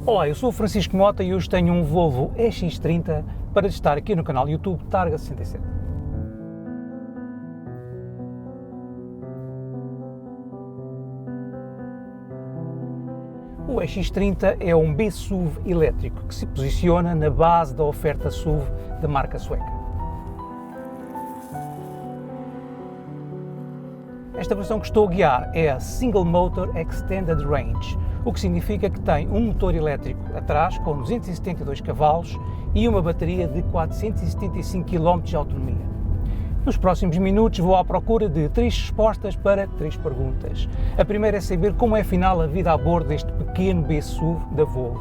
Olá, eu sou o Francisco Mota e hoje tenho um Volvo EX30 para testar aqui no canal YouTube Targa 67. O EX30 é um B-SUV elétrico que se posiciona na base da oferta SUV da marca sueca. Esta versão que estou a guiar é a Single Motor Extended Range, o que significa que tem um motor elétrico atrás com 272 cavalos e uma bateria de 475 km de autonomia. Nos próximos minutos vou à procura de 3 respostas para 3 perguntas. A primeira é saber como é afinal a vida a bordo deste pequeno B-SUV da Volvo.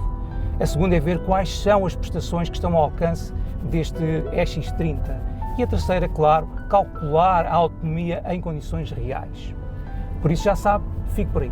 A segunda é ver quais são as prestações que estão ao alcance deste EX30. E a terceira, claro, calcular a autonomia em condições reais. Por isso já sabe, fique por aí.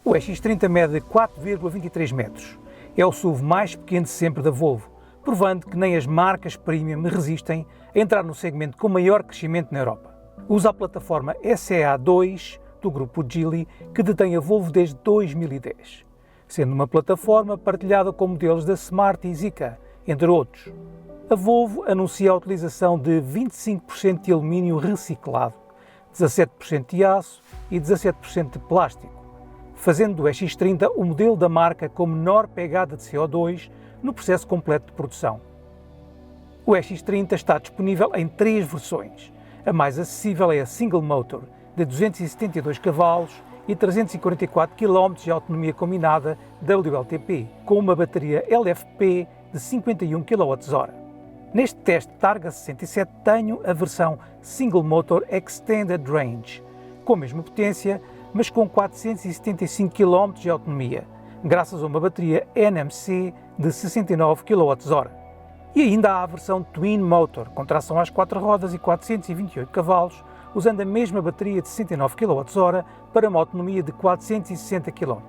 O EX30 mede 4,23 metros. É o SUV mais pequeno de sempre da Volvo, provando que nem as marcas premium resistem a entrar no segmento com maior crescimento na Europa. Usa a plataforma SEA2 do grupo Geely, que detém a Volvo desde 2010, sendo uma plataforma partilhada com modelos da Smart e Zeekr, entre outros. A Volvo anuncia a utilização de 25% de alumínio reciclado, 17% de aço e 17% de plástico, fazendo do EX30 o modelo da marca com menor pegada de CO2 no processo completo de produção. O EX30 está disponível em 3 versões. A mais acessível é a Single Motor, de 272 cavalos e 344 km de autonomia combinada WLTP, com uma bateria LFP de 51 kWh. Neste teste Targa 67 tenho a versão Single Motor Extended Range, com a mesma potência, mas com 475 km de autonomia, graças a uma bateria NMC de 69 kWh. E ainda há a versão Twin Motor, com tração às 4 rodas e 428 cavalos, usando a mesma bateria de 69 kWh para uma autonomia de 460 km.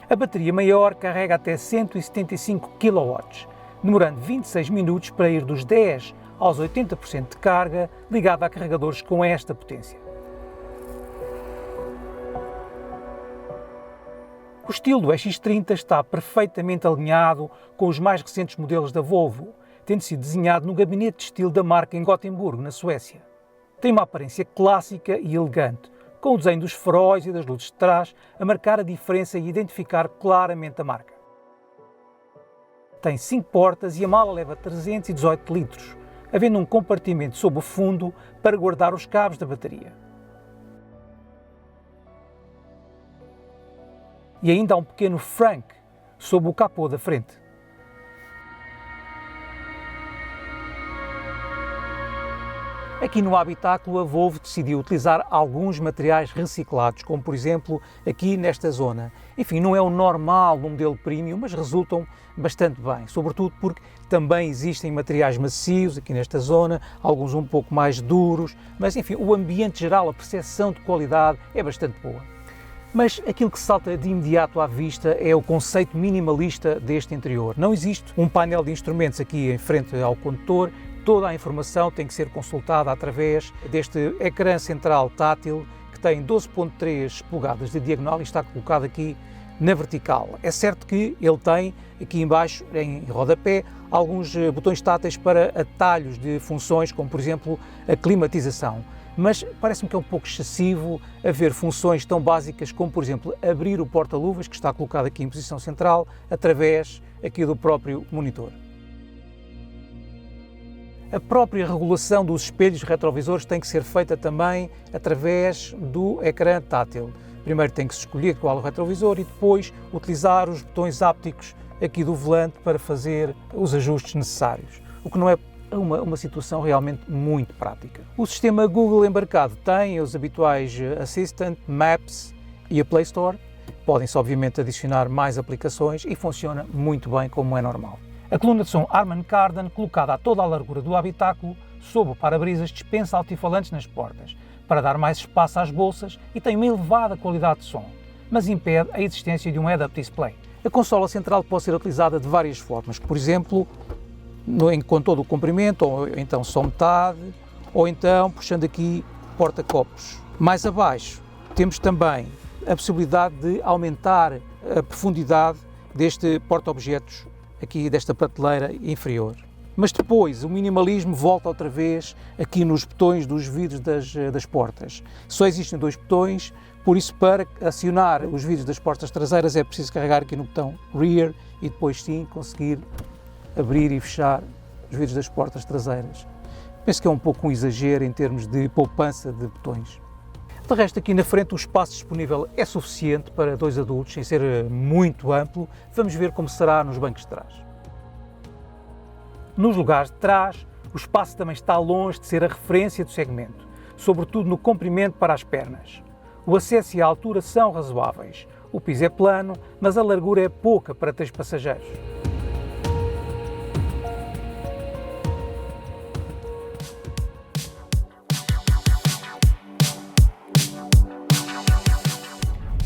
A bateria maior carrega até 175 kW, demorando 26 minutos para ir dos 10 aos 80% de carga ligada a carregadores com esta potência. O estilo do EX30 está perfeitamente alinhado com os mais recentes modelos da Volvo, tendo sido desenhado no gabinete de estilo da marca em Gotemburgo, na Suécia. Tem uma aparência clássica e elegante, com o desenho dos faróis e das luzes de trás a marcar a diferença e identificar claramente a marca. Tem 5 portas e a mala leva 318 litros, havendo um compartimento sob o fundo para guardar os cabos da bateria. E ainda há um pequeno Frank sob o capô da frente. Aqui no habitáculo a Volvo decidiu utilizar alguns materiais reciclados, como por exemplo aqui nesta zona. Enfim, não é o normal no modelo premium, mas resultam bastante bem, sobretudo porque também existem materiais macios aqui nesta zona, alguns um pouco mais duros, mas enfim, o ambiente geral, a percepção de qualidade é bastante boa. Mas aquilo que salta de imediato à vista é o conceito minimalista deste interior. Não existe um painel de instrumentos aqui em frente ao condutor. Toda a informação tem que ser consultada através deste ecrã central tátil que tem 12,3 polegadas de diagonal e está colocado aqui na vertical. É certo que ele tem aqui embaixo, em rodapé, alguns botões táteis para atalhos de funções, como por exemplo a climatização. Mas parece-me que é um pouco excessivo haver funções tão básicas como, por exemplo, abrir o porta-luvas, que está colocado aqui em posição central, através aqui do próprio monitor. A própria regulação dos espelhos retrovisores tem que ser feita também através do ecrã tátil. Primeiro tem que se escolher qual é o retrovisor e depois utilizar os botões ápticos aqui do volante para fazer os ajustes necessários, o que não é uma situação realmente muito prática. O sistema Google embarcado tem os habituais Assistant, Maps e a Play Store. Podem-se obviamente adicionar mais aplicações e funciona muito bem como é normal. A coluna de som Harman Kardon, colocada a toda a largura do habitáculo, sob o para-brisas, dispensa altifalantes nas portas, para dar mais espaço às bolsas e tem uma elevada qualidade de som, mas impede a existência de um head-up display. A consola central pode ser utilizada de várias formas, por exemplo, com todo o comprimento, ou então só metade, ou então puxando aqui porta-copos. Mais abaixo temos também a possibilidade de aumentar a profundidade deste porta-objetos aqui desta prateleira inferior. Mas depois o minimalismo volta outra vez aqui nos botões dos vidros das portas. Só existem 2 botões, por isso para acionar os vidros das portas traseiras é preciso carregar aqui no botão Rear e depois sim conseguir abrir e fechar os vidros das portas traseiras. Penso que é um pouco um exagero em termos de poupança de botões. De resto, aqui na frente o espaço disponível é suficiente para 2 adultos, sem ser muito amplo. Vamos ver como será nos bancos de trás. Nos lugares de trás, o espaço também está longe de ser a referência do segmento, sobretudo no comprimento para as pernas. O acesso e a altura são razoáveis. O piso é plano, mas a largura é pouca para 3 passageiros.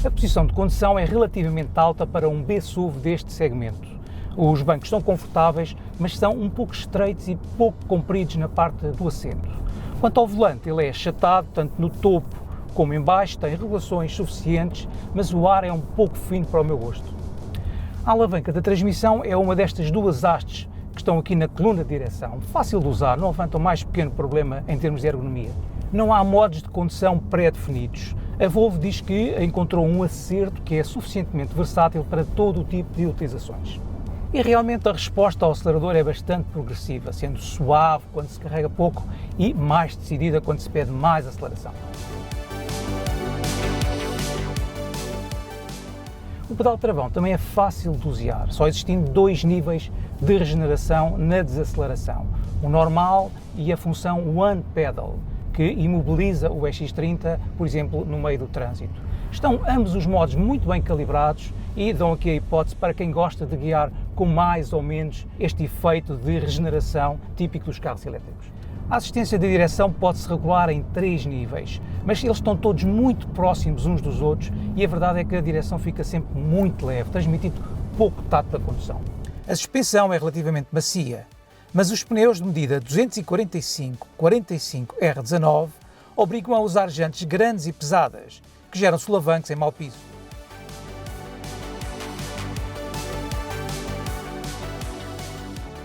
A posição de condução é relativamente alta para um B-SUV deste segmento. Os bancos são confortáveis, mas são um pouco estreitos e pouco compridos na parte do assento. Quanto ao volante, ele é achatado, tanto no topo como em baixo, tem regulações suficientes, mas o ar é um pouco fino para o meu gosto. A alavanca da transmissão é uma destas 2 hastes que estão aqui na coluna de direção. Fácil de usar, não levanta o mais pequeno problema em termos de ergonomia. Não há modos de condução pré-definidos. A Volvo diz que encontrou um acerto que é suficientemente versátil para todo o tipo de utilizações. E realmente a resposta ao acelerador é bastante progressiva, sendo suave quando se carrega pouco e mais decidida quando se pede mais aceleração. O pedal de travão também é fácil de dosear, só existindo 2 níveis de regeneração na desaceleração, o normal e a função One Pedal, que imobiliza o EX30, por exemplo, no meio do trânsito. Estão ambos os modos muito bem calibrados e dão aqui a hipótese para quem gosta de guiar com mais ou menos este efeito de regeneração típico dos carros elétricos. A assistência de direção pode-se regular em 3 níveis, mas eles estão todos muito próximos uns dos outros e a verdade é que a direção fica sempre muito leve, transmitindo pouco tato da condução. A suspensão é relativamente macia, mas os pneus de medida 245/45R19 obrigam a usar jantes grandes e pesadas, que geram solavancos em mau piso.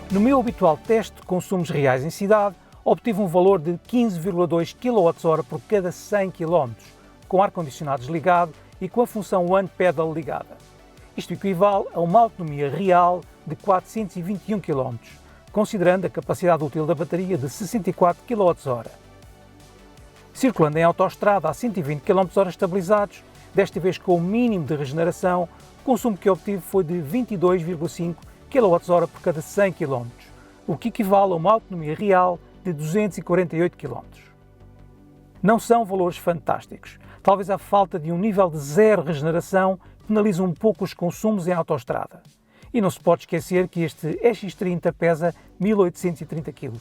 No meu habitual teste de consumos reais em cidade, obtive um valor de 15,2 kWh por cada 100 km, com o ar-condicionado desligado e com a função One Pedal ligada. Isto equivale a uma autonomia real de 421 km, considerando a capacidade útil da bateria de 64 kWh. Circulando em autoestrada a 120 km/h estabilizados, desta vez com o mínimo de regeneração, o consumo que obtive foi de 22,5 kWh por cada 100 km, o que equivale a uma autonomia real de 248 km. Não são valores fantásticos. Talvez a falta de um nível de zero regeneração penalize um pouco os consumos em autoestrada. E não se pode esquecer que este EX30 pesa 1830 kg.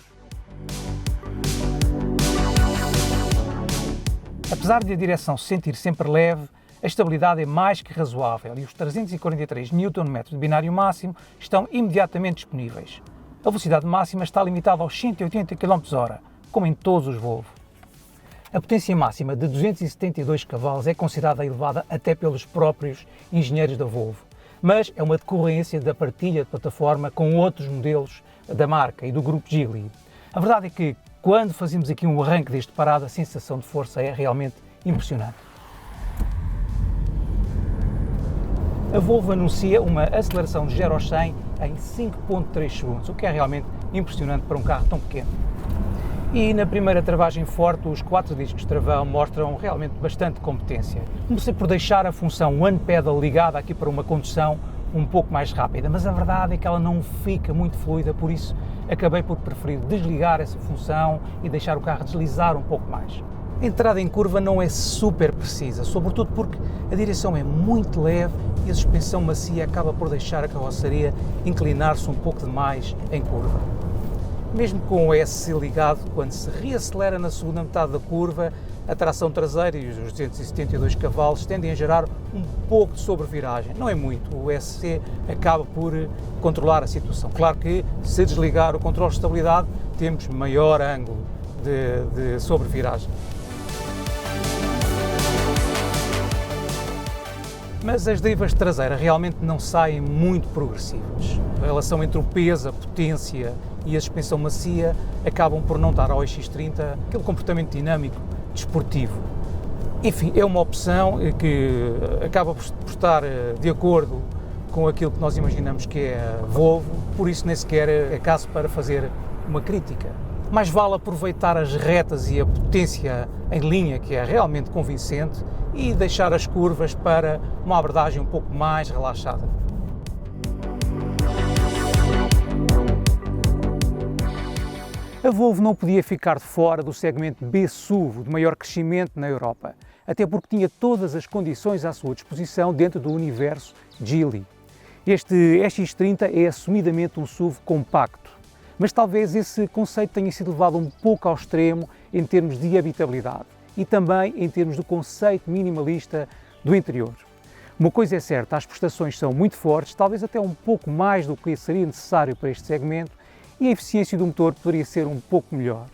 Apesar de a direção se sentir sempre leve, a estabilidade é mais que razoável e os 343 Nm de binário máximo estão imediatamente disponíveis. A velocidade máxima está limitada aos 180 km/h, como em todos os Volvo. A potência máxima de 272 cavalos é considerada elevada até pelos próprios engenheiros da Volvo, mas é uma decorrência da partilha de plataforma com outros modelos da marca e do grupo Geely. A verdade é que, quando fazemos aqui um arranque deste parado, a sensação de força é realmente impressionante. A Volvo anuncia uma aceleração de 0 a 100 em 5,3 segundos, o que é realmente impressionante para um carro tão pequeno. E na primeira travagem forte, os 4 discos de travão mostram realmente bastante competência. Comecei por deixar a função One Pedal ligada aqui para uma condução um pouco mais rápida, mas a verdade é que ela não fica muito fluida, por isso acabei por preferir desligar essa função e deixar o carro deslizar um pouco mais. A entrada em curva não é super precisa, sobretudo porque a direção é muito leve e a suspensão macia acaba por deixar a carroceria inclinar-se um pouco demais em curva. Mesmo com o ESC ligado, quando se reacelera na segunda metade da curva, a tração traseira e os 272 cavalos tendem a gerar um pouco de sobreviragem. Não é muito, o ESC acaba por controlar a situação. Claro que, se desligar o controle de estabilidade, temos maior ângulo de sobreviragem. Mas as derivas traseiras realmente não saem muito progressivas. A relação entre o peso, a potência e a suspensão macia acabam por não dar ao EX30 aquele comportamento dinâmico, desportivo. Enfim, é uma opção que acaba por estar de acordo com aquilo que nós imaginamos que é a Volvo, por isso nem sequer é caso para fazer uma crítica. Mais vale aproveitar as retas e a potência em linha, que é realmente convincente, e deixar as curvas para uma abordagem um pouco mais relaxada. A Volvo não podia ficar de fora do segmento B-SUV, de maior crescimento na Europa, até porque tinha todas as condições à sua disposição dentro do universo Geely. Este EX30 é assumidamente um SUV compacto, mas talvez esse conceito tenha sido levado um pouco ao extremo em termos de habitabilidade e também em termos do conceito minimalista do interior. Uma coisa é certa, as prestações são muito fortes, talvez até um pouco mais do que seria necessário para este segmento, e a eficiência do motor poderia ser um pouco melhor.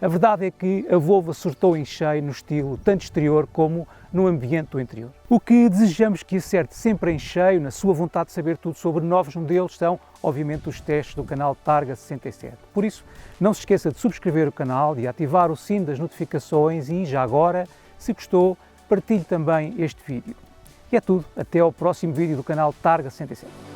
A verdade é que a Volvo acertou em cheio no estilo tanto exterior como no ambiente do interior. O que desejamos que acerte sempre em cheio na sua vontade de saber tudo sobre novos modelos são, obviamente, os testes do canal Targa 67. Por isso, não se esqueça de subscrever o canal, de ativar o sino das notificações e, já agora, se gostou, partilhe também este vídeo. E é tudo, até ao próximo vídeo do canal Targa 67.